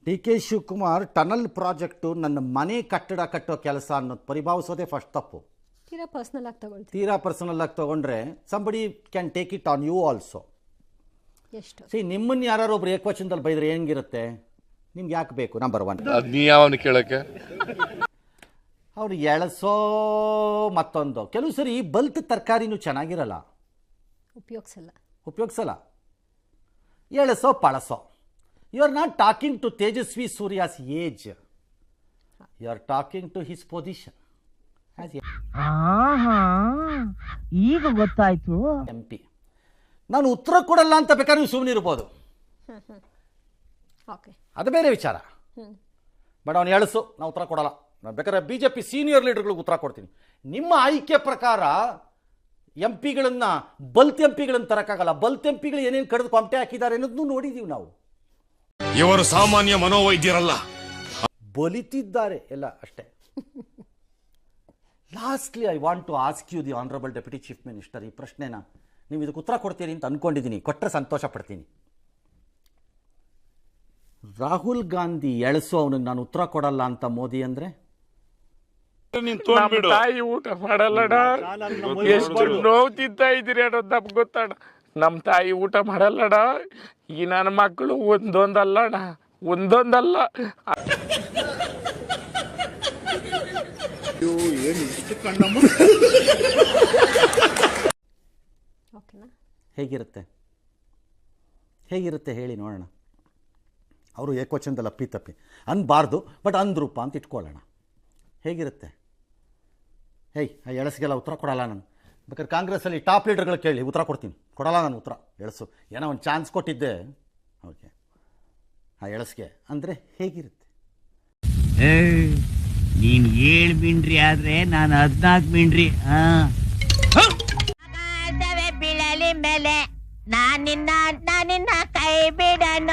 D K Shivakumar tunnel project ನನ್ನ ಮನೆ ಕಟ್ಟಡ ಕಟ್ಟೋ ಕೆಲಸ ಅನ್ನೋದು ಪರಿಭಾವಿಸೋದೇ ಫಸ್ಟ್ ತಪ್ಪು. ತೀರಾ ಪರ್ಸನಲ್ ಆಗಿ ತಗೊಳ್ತೀವಿ. ತೀರಾ ಪರ್ಸನಲ್ ಆಗಿ ತೊಗೊಂಡ್ರೆ somebody can take it on you also. ಎಷ್ಟು ಸಿ ನಿಮ್ಮನ್ನು ಯಾರು ಒಬ್ರು ಏಕವಚನದಲ್ಲಿ ಬೈದ್ರೆ ಹೆಂಗಿರುತ್ತೆ? ನಿಮ್ಗೆ ಯಾಕೆ ಬೇಕು? ನಂಬರ್ ಒನ್, ನೀ ಯಾವನು ಕೇಳಕ್ಕೆ ಅವ್ರು ಎಳಸೋ ಮತ್ತೊಂದು. ಕೆಲವು ಸರಿ ಬಲ್ತ್ ತರಕಾರಿನೂ ಚೆನ್ನಾಗಿರಲ್ಲ, ಉಪಯೋಗಿಸಲ್ಲ. ಎಳಸೋ ಪಳಸೋ. You are not talking to Tejasvi Surya's age, you are talking to his position. ಈಗ ಗೊತ್ತಾಯ್ತು. MP ನಾನು ಉತ್ತರ ಕೊಡಲ್ಲ ಅಂತ ಬೇಕಾದ್ರೆ ನೀವು ಸುಮ್ಮನೆ ಇರ್ಬೋದು, ಅದು ಬೇರೆ ವಿಚಾರ. ಬಟ್ ಅವನು ಎಳಸು, ನಾವು ಉತ್ತರ ಕೊಡಲ್ಲ. ನಾನು ಬೇಕಾದ್ರೆ BJP ಸೀನಿಯರ್ ಲೀಡರ್ಗಳಿಗೆ ಉತ್ತರ ಕೊಡ್ತೀನಿ. ನಿಮ್ಮ ಆಯ್ಕೆ ಪ್ರಕಾರ MP ಗಳನ್ನು ಬಲ್ತ್ MP ಗಳನ್ನು ತರಕ್ಕಾಗಲ್ಲ. ಬಲ್ತ್ MP ಗಳು ಏನೇನು ಕಡಿದು ಕೊಂಟೆ ಹಾಕಿದ್ದಾರೆ ಅನ್ನೋದನ್ನು ನೋಡಿದೀವಿ ನಾವು. ಇವರು ಸಾಮಾನ್ಯ ಮನೋವೈದ್ಯರಲ್ಲ, ಬಲಿತಿದ್ದಾರೆ ಎಲ್ಲ ಅಷ್ಟೇ. Lastly I want to ask you the honourable deputy chief minister, ಈ ಪ್ರಶ್ನೆನ ನೀವು ಇದಕ್ಕೆ ಉತ್ತರ ಕೊಡ್ತೀರಿ ಅಂತ ಅಂದ್ಕೊಂಡಿದ್ದೀನಿ. ಕೊಟ್ಟರೆ ಸಂತೋಷ ಪಡ್ತೀನಿ. ರಾಹುಲ್ ಗಾಂಧಿ ಎಳಸು ಅವನಿಗೆ ನಾನು ಉತ್ತರ ಕೊಡಲ್ಲ ಅಂತ ಮೋದಿ ಅಂದ್ರೆ ತಾಯಿ ಊಟ ಮಾಡಲ್ಲಡ, ಎಷ್ಟು ನೋವು ತಿಂತಾ ಇದ್ದೀರಿ ಅನ್ನೋದು ನಮ್ಗೆ ಗೊತ್ತಣ. ನಮ್ಮ ತಾಯಿ ಊಟ ಮಾಡಲ್ಲಡ. ಈ ನನ್ನ ಮಕ್ಕಳು ಒಂದೊಂದಲ್ಲಣ, ಒಂದೊಂದಲ್ಲ. ಹೇಗಿರುತ್ತೆ ಹೇಳಿ ನೋಡೋಣ. ಅವರು ಏಕವಚನದಲ್ಲಿ ಅಪ್ಪಿತಪ್ಪಿ ಅನ್ಬಾರ್ದು, ಬಟ್ ಅಂದ್ರೂಪ ಅಂತ ಇಟ್ಕೊಳ್ಳೋಣ. ಹೇಗಿರುತ್ತೆ? ಆ ಎಳಸಿಗೆಲ್ಲ ಉತ್ತರ ಕೊಡಲ್ಲ ನಾನು. ಬೇಕಾದ್ರೆ ಕಾಂಗ್ರೆಸ್ಸಲ್ಲಿ ಟಾಪ್ ಲೀಡರ್ಗಳು ಕೇಳಿ ಉತ್ತರ ಕೊಡ್ತೀನಿ. ಕೊಡಲ್ಲ ನಾನು ಉತ್ತರ. ಎಳಸು ಏನೋ ಒಂದು ಚಾನ್ಸ್ ಕೊಟ್ಟಿದ್ದೆ ಓಕೆ, ಆ ಎಳಸಿಗೆ ಅಂದರೆ ಹೇಗಿರುತ್ತೆ? ನೀನ್ 7 ಮಿಂಡ್ರಿ ಆದ್ರೆ ನಾನು 14 ಮಿಂಡ್ರಿ. ಬೀಳಲಿ ಮೇಲೆ ನಾನಿನ್ನ ಕೈ ಬಿಡಣ.